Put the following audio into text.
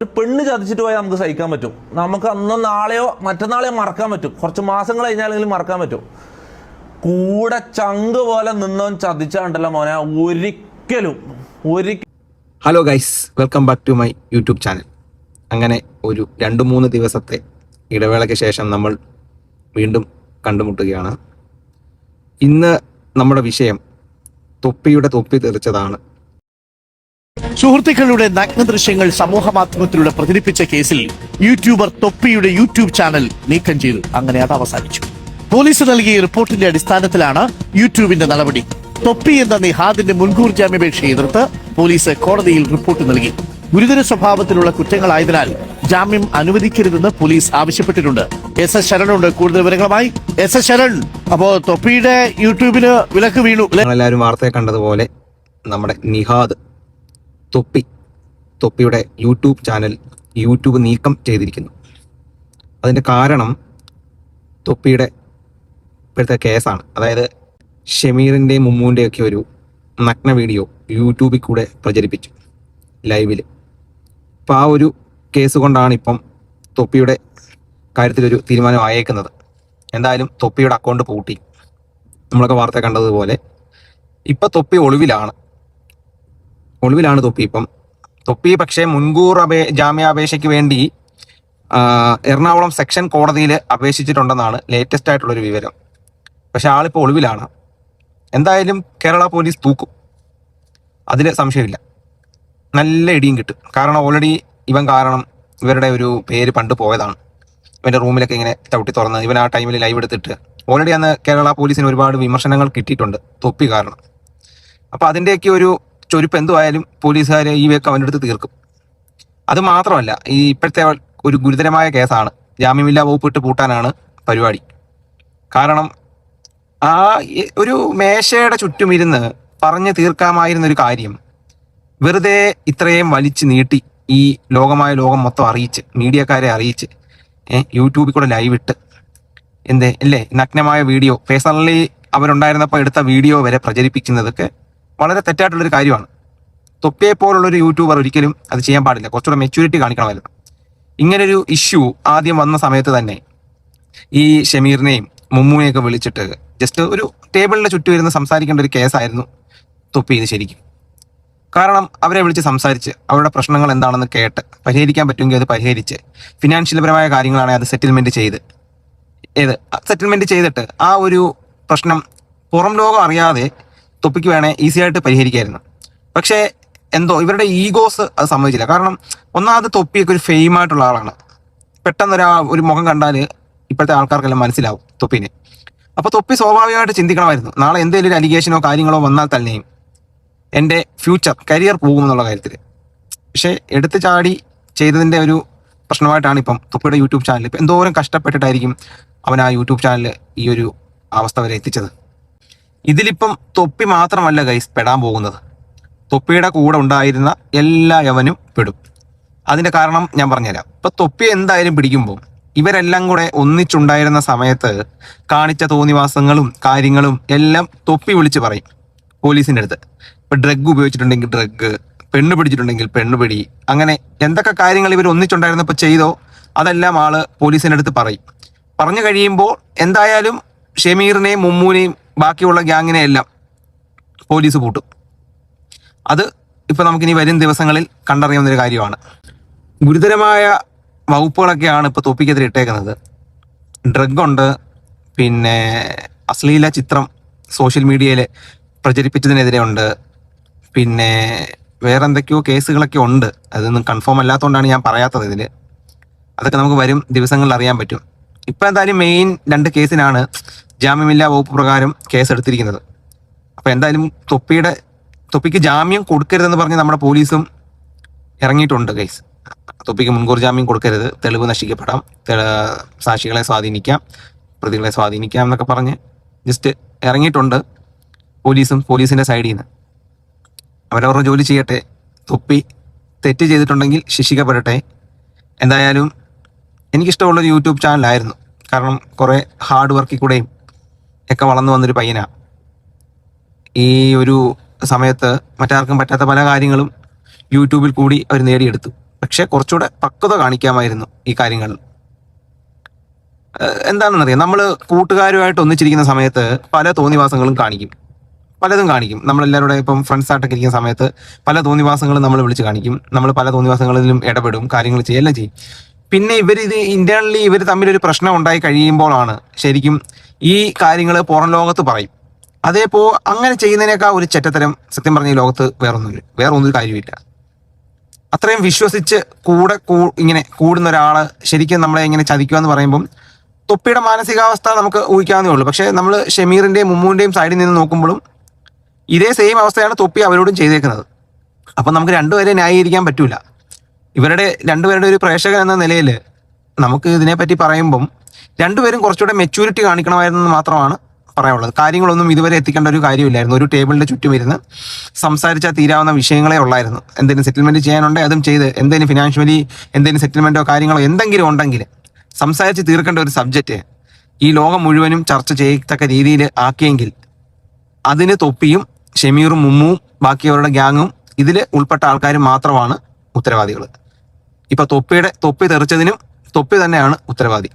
ഒരു പെണ്ണ് ചതിച്ചിട്ട് പോയാൽ നമുക്ക് സഹിക്കാൻ പറ്റും. നമുക്ക് അന്നോ നാളെയോ മറ്റന്നാളെയോ മറക്കാൻ പറ്റും. കുറച്ച് മാസങ്ങൾ കഴിഞ്ഞാലെങ്കിലും മറക്കാൻ പറ്റും. കൂടെ ചങ്ക് പോലെ നിന്നവൻ ചതിച്ചാണ്ടല്ലോ മോനെ, ഒരിക്കലും. Hello guys, welcome back to my YouTube channel. അങ്ങനെ ഒരു 2-3 ദിവസത്തെ ഇടവേളയ്ക്ക് ശേഷം നമ്മൾ വീണ്ടും കണ്ടുമുട്ടുകയാണ്. ഇന്ന് നമ്മുടെ വിഷയം തൊപ്പിയുടെ തൊപ്പി തെറിച്ചതാണ്. സുഹൃത്തുക്കളുടെ നഗ്ന ദൃശ്യങ്ങൾ സമൂഹ മാധ്യമത്തിലൂടെ പ്രചരിപ്പിച്ച കേസിൽ യൂട്യൂബർ തൊപ്പിയുടെ യൂട്യൂബ് ചാനൽ നീക്കം ചെയ്തു. അങ്ങനെ അത് അവസാനിച്ചു. പോലീസ് നൽകിയ റിപ്പോർട്ടിന്റെ അടിസ്ഥാനത്തിലാണ് യൂട്യൂബിന്റെ നടപടി. തൊപ്പി എന്ന നിഹാദിന്റെ മുൻകൂർ ജാമ്യാപേക്ഷ എതിർത്ത് പോലീസ് കോടതിയിൽ റിപ്പോർട്ട് നൽകി. ഗുരുതര സ്വഭാവത്തിലുള്ള കുറ്റങ്ങളായതിനാൽ ജാമ്യം അനുവദിക്കരുതെന്ന് പോലീസ് ആവശ്യപ്പെട്ടിട്ടുണ്ട്. എസ് ശരണുണ്ട് കൂടുതൽ വിവരങ്ങളുമായി. എസ് ശരൺ, അപ്പോ തൊപ്പിയുടെ യൂട്യൂബിന് വിലക്ക് വീണു. എല്ലാവരും വാർത്തയെ കണ്ടതുപോലെ നമ്മുടെ നിഹാദ് തൊപ്പിയുടെ യൂട്യൂബ് ചാനൽ യൂട്യൂബ് നീക്കം ചെയ്തിരിക്കുന്നു. അതിൻ്റെ കാരണം തൊപ്പിയുടെ ഇപ്പോഴത്തെ കേസാണ്. അതായത് ഷമീറിൻ്റെയും മുമ്മൂൻ്റെയൊക്കെ ഒരു നഗ്ന വീഡിയോ യൂട്യൂബിൽ കൂടെ പ്രചരിപ്പിച്ചു ലൈവിൽ. അപ്പോൾ ആ ഒരു കേസ് കൊണ്ടാണ് ഇപ്പം തൊപ്പിയുടെ കാര്യത്തിലൊരു തീരുമാനം ആയേക്കുന്നത്. എന്തായാലും തൊപ്പിയുടെ അക്കൗണ്ട് പൂട്ടി. നമ്മളൊക്കെ വാർത്ത കണ്ടതുപോലെ ഇപ്പം തൊപ്പി ഒളിവിലാണ് തൊപ്പി. ഇപ്പം തൊപ്പി പക്ഷേ മുൻകൂർ ജാമ്യാപേക്ഷയ്ക്ക് വേണ്ടി എറണാകുളം സെക്ഷൻ കോടതിയിൽ അപേക്ഷിച്ചിട്ടുണ്ടെന്നാണ് ലേറ്റസ്റ്റ് ആയിട്ടുള്ളൊരു വിവരം. പക്ഷെ ആളിപ്പോൾ ഒളിവിലാണ്. എന്തായാലും കേരള പോലീസ് തൂക്കും, അതിൽ സംശയമില്ല. നല്ല ഇടിയും കിട്ടും. കാരണം ഓൾറെഡി ഇവൻ കാരണം ഇവരുടെ ഒരു പേര് പണ്ട് പോയതാണ്. ഇവൻ്റെ റൂമിലൊക്കെ ഇങ്ങനെ ചവിട്ടി തുറന്ന് ഇവൻ ആ ടൈമിൽ ലൈവ് എടുത്തിട്ട് ഓൾറെഡി അന്ന് കേരള പോലീസിന് ഒരുപാട് വിമർശനങ്ങൾ കിട്ടിയിട്ടുണ്ട് തൊപ്പി കാരണം. അപ്പോൾ അതിൻ്റെയൊക്കെ ഒരു ചൊരുപ്പ് എന്തുമായാലും പോലീസുകാർ ഈ വേക്ക് അവൻ്റെ അടുത്ത് തീർക്കും. അത് മാത്രമല്ല, ഈ ഇപ്പോഴത്തെ ഒരു ഗുരുതരമായ കേസാണ്. ജാമ്യമില്ലാ വകുപ്പ് ഇട്ട് പൂട്ടാനാണ് പരിപാടി. കാരണം ആ ഒരു മേശയുടെ ചുറ്റുമിരുന്ന് പറഞ്ഞ് തീർക്കാമായിരുന്നൊരു കാര്യം വെറുതെ ഇത്രയും വലിച്ചു നീട്ടി ഈ ലോകം മൊത്തം അറിയിച്ച്, മീഡിയക്കാരെ അറിയിച്ച്, യൂട്യൂബിൽ കൂടെ ലൈവ് ഇട്ട് അല്ലേ നഗ്നമായ വീഡിയോ പേഴ്സണലി അവരുണ്ടായിരുന്നപ്പോൾ എടുത്ത വീഡിയോ വരെ പ്രചരിപ്പിക്കുന്നതൊക്കെ വളരെ തെറ്റായിട്ടുള്ളൊരു കാര്യമാണ്. തൊപ്പിയെ പോലുള്ളൊരു യൂട്യൂബർ ഒരിക്കലും അത് ചെയ്യാൻ പാടില്ല. കുറച്ചുകൂടെ മെച്യൂരിറ്റി കാണിക്കണമായിരുന്നു. ഇങ്ങനൊരു ഇഷ്യൂ ആദ്യം വന്ന സമയത്ത് തന്നെ ഈ ഷമീറിനെയും മുമ്മുനെയൊക്കെ വിളിച്ചിട്ട് ജസ്റ്റ് ഒരു ടേബിളിൻ്റെ ചുറ്റും ഇരുന്ന് സംസാരിക്കേണ്ട ഒരു കേസായിരുന്നു തൊപ്പി ഇത് ശരിക്കും. കാരണം അവരെ വിളിച്ച് സംസാരിച്ച് അവരുടെ പ്രശ്നങ്ങൾ എന്താണെന്ന് കേട്ട് പരിഹരിക്കാൻ പറ്റുമെങ്കിൽ അത് പരിഹരിച്ച് ഫിനാൻഷ്യൽപരമായ കാര്യങ്ങളാണെങ്കിൽ അത് സെറ്റിൽമെൻറ്റ് ചെയ്തിട്ട് ആ ഒരു പ്രശ്നം പുറം ലോകം അറിയാതെ തൊപ്പിക്ക് വേണേൽ ഈസി ആയിട്ട് പരിഹരിക്കായിരുന്നു. പക്ഷേ എന്തോ ഇവരുടെ ഈഗോസ് അത് സമ്മതിച്ചില്ല. കാരണം ഒന്നാമത് തൊപ്പിയൊക്കെ ഒരു ഫെയിം ആയിട്ടുള്ള ആളാണ്. പെട്ടെന്ന് ഒരു മുഖം കണ്ടാൽ ഇപ്പോഴത്തെ ആൾക്കാർക്കെല്ലാം മനസ്സിലാവും തൊപ്പിനെ. അപ്പോൾ തൊപ്പി സ്വാഭാവികമായിട്ട് ചിന്തിക്കണമായിരുന്നു, നാളെ എന്തെങ്കിലും ഒരു അലിഗേഷനോ കാര്യങ്ങളോ വന്നാൽ തന്നെയും എൻ്റെ കരിയർ പോകുമെന്നുള്ള കാര്യത്തിൽ. പക്ഷേ എടുത്തു ചാടി ചെയ്തതിൻ്റെ ഒരു പ്രശ്നമായിട്ടാണ് ഇപ്പം തൊപ്പിയുടെ യൂട്യൂബ് ചാനൽ ഇപ്പം എന്തോരം കഷ്ടപ്പെട്ടിട്ടായിരിക്കും അവൻ ആ യൂട്യൂബ് ചാനൽ ഈ ഒരു അവസ്ഥ വരെ എത്തിച്ചത്. ഇതിലിപ്പം തൊപ്പി മാത്രമല്ല ഗൈസ് പെടാൻ പോകുന്നത്, തൊപ്പിയുടെ കൂടെ ഉണ്ടായിരുന്ന എല്ലാ യവനും പെടും. അതിൻ്റെ കാരണം ഞാൻ പറഞ്ഞുതരാം. ഇപ്പം തൊപ്പി എന്തായാലും പിടിക്കുമ്പോൾ ഇവരെല്ലാം കൂടെ ഒന്നിച്ചുണ്ടായിരുന്ന സമയത്ത് കാണിച്ച തോന്നിവാസങ്ങളും കാര്യങ്ങളും എല്ലാം തൊപ്പി വിളിച്ച് പറയും പോലീസിൻ്റെ അടുത്ത്. ഇപ്പം ഡ്രഗ് ഉപയോഗിച്ചിട്ടുണ്ടെങ്കിൽ ഡ്രഗ്, പെണ്ണ് പിടിച്ചിട്ടുണ്ടെങ്കിൽ പെണ്ണുപിടി, അങ്ങനെ എന്തൊക്കെ കാര്യങ്ങൾ ഇവർ ഒന്നിച്ചുണ്ടായിരുന്നപ്പോൾ ചെയ്തോ അതെല്ലാം ആള് പോലീസിൻ്റെ അടുത്ത് പറയും. പറഞ്ഞു കഴിയുമ്പോൾ എന്തായാലും ഷമീറിനെയും മുമ്മൂനെയും ബാക്കിയുള്ള ഗ്യാങ്ങിനെ എല്ലാം പോലീസ് പൂട്ടും. അത് ഇപ്പം നമുക്കിനി വരും ദിവസങ്ങളിൽ കണ്ടറിയാവുന്നൊരു കാര്യമാണ്. ഗുരുതരമായ വകുപ്പുകളൊക്കെയാണ് ഇപ്പോൾ തൊപ്പിക്കെതിരെ ഇട്ടേക്കുന്നത്. ഡ്രഗുണ്ട്, പിന്നെ അശ്ലീല ചിത്രം സോഷ്യൽ മീഡിയയിൽ പ്രചരിപ്പിച്ചതിനെതിരെ ഉണ്ട്, പിന്നെ വേറെ എന്തൊക്കെയോ കേസുകളൊക്കെ ഉണ്ട്. അതൊന്നും കൺഫേം അല്ലാത്തതുകൊണ്ടാണ് ഞാൻ പറയാത്തത് ഇതിൽ. അതൊക്കെ നമുക്ക് വരും ദിവസങ്ങളിൽ അറിയാൻ പറ്റും. ഇപ്പം എന്തായാലും മെയിൻ 2 കേസിനാണ് ജാമ്യമില്ലാ വകുപ്പ് പ്രകാരം കേസ് എടുത്തിരിക്കുന്നത്. അപ്പോൾ എന്തായാലും തൊപ്പിക്ക് ജാമ്യം കൊടുക്കരുതെന്ന് പറഞ്ഞ് നമ്മുടെ പോലീസും ഇറങ്ങിയിട്ടുണ്ട് കേസ്. തൊപ്പിക്ക് മുൻകൂർ ജാമ്യം കൊടുക്കരുത്, തെളിവ് നശിക്കപ്പെടാം, സാക്ഷികളെ സ്വാധീനിക്കാം, പ്രതികളെ സ്വാധീനിക്കാം എന്നൊക്കെ പറഞ്ഞ് ജസ്റ്റ് ഇറങ്ങിയിട്ടുണ്ട് പോലീസിൻ്റെ സൈഡിൽ നിന്ന്. അവരവരുടെ ജോലി ചെയ്യട്ടെ. തൊപ്പി തെറ്റ് ചെയ്തിട്ടുണ്ടെങ്കിൽ ശിക്ഷിക്കപ്പെടട്ടെ. എന്തായാലും എനിക്കിഷ്ടമുള്ളൊരു യൂട്യൂബ് ചാനലായിരുന്നു. കാരണം കുറേ ഹാർഡ് വർക്കിൽ കൂടെയും ഒക്കെ വളർന്നു വന്നൊരു പയ്യനാണ്. ഈ ഒരു സമയത്ത് മറ്റാർക്കും പറ്റാത്ത പല കാര്യങ്ങളും യൂട്യൂബിൽ കൂടി അവർ നേടിയെടുത്തു. പക്ഷെ കുറച്ചുകൂടെ പക്വത കാണിക്കാമായിരുന്നു ഈ കാര്യങ്ങളിൽ. എന്താണെന്നറിയാം, നമ്മൾ കൂട്ടുകാരുമായിട്ട് ഒന്നിച്ചിരിക്കുന്ന സമയത്ത് പല തോന്നിവാസങ്ങളും കാണിക്കും, പലതും കാണിക്കും. നമ്മളെല്ലാവരുടെ ഇപ്പം ഫ്രണ്ട്സായിട്ടൊക്കെ ഇരിക്കുന്ന സമയത്ത് പല തോന്നിവാസങ്ങളും നമ്മൾ വിളിച്ച് കാണിക്കും. നമ്മൾ പല തോന്നിവാസങ്ങളിലും ഇടപെടും, കാര്യങ്ങൾ ചെയ്യും, എല്ലാം ചെയ്യും. പിന്നെ ഇത് ഇന്റേണലി ഇവർ തമ്മിലൊരു പ്രശ്നം ഉണ്ടായി കഴിയുമ്പോഴാണ് ശരിക്കും ഈ കാര്യങ്ങൾ പുറം ലോകത്ത് പറയും. അതേപോ അങ്ങനെ ചെയ്യുന്നതിനേക്കാൾ ഒരു ചെറ്റത്തരം സത്യം പറഞ്ഞ ഈ ലോകത്ത് വേറെ ഒന്നും കാര്യമില്ല. അത്രയും വിശ്വസിച്ച് ഇങ്ങനെ കൂടുന്ന ഒരാള് ശരിക്കും നമ്മളെ ഇങ്ങനെ ചതിക്കുക എന്ന് പറയുമ്പം തൊപ്പിയുടെ മാനസികാവസ്ഥ നമുക്ക് ഊഹിക്കാവുന്നേ ഉള്ളൂ. പക്ഷെ നമ്മൾ ഷമീറിന്റെയും മുമ്മുവിന്റെയും സൈഡിൽ നിന്ന് നോക്കുമ്പോഴും ഇതേ സെയിം അവസ്ഥയാണ് തൊപ്പി അവരോടും ചെയ്തേക്കുന്നത്. അപ്പം നമുക്ക് രണ്ടുപേരെ ന്യായീകരിക്കാൻ പറ്റൂല. ഇവരുടെ രണ്ടുപേരുടെ ഒരു പ്രേക്ഷകൻ എന്ന നിലയിൽ നമുക്ക് ഇതിനെപ്പറ്റി പറയുമ്പം രണ്ടുപേരും കുറച്ചുകൂടെ മെച്യൂരിറ്റി കാണിക്കണമായിരുന്നെന്ന് മാത്രമാണ് പറയാനുള്ളത്. കാര്യങ്ങളൊന്നും ഇതുവരെ എത്തിക്കേണ്ട ഒരു കാര്യമില്ലായിരുന്നു. ഒരു ടേബിളിന്റെ ചുറ്റും ഇരുന്ന് സംസാരിച്ചാൽ തീരാവുന്ന വിഷയങ്ങളെ ഉള്ളായിരുന്നു. എന്തെങ്കിലും സെറ്റിൽമെന്റ് ചെയ്യാനുണ്ടെങ്കിൽ അതും ചെയ്ത്, എന്തെങ്കിലും ഫിനാൻഷ്യലി എന്തെങ്കിലും സെറ്റിൽമെന്റോ കാര്യങ്ങളോ എന്തെങ്കിലും ഉണ്ടെങ്കിൽ സംസാരിച്ച് തീർക്കേണ്ട ഒരു സബ്ജക്റ്റ് ഈ ലോകം മുഴുവനും ചർച്ച ചെയ്യത്തക്ക രീതിയിൽ ആക്കിയെങ്കിൽ അതിന് തൊപ്പിയും ഷമീറും മുമ്മുവും ബാക്കിയവരുടെ ഗ്യാങ്ങും ഇതിൽ ഉൾപ്പെട്ട ആൾക്കാരും മാത്രമാണ് ഉത്തരവാദികൾ. ഇപ്പൊ തൊപ്പി തെറിച്ചതിനും തൊപ്പി തന്നെയാണ് ഉത്തരവാദി.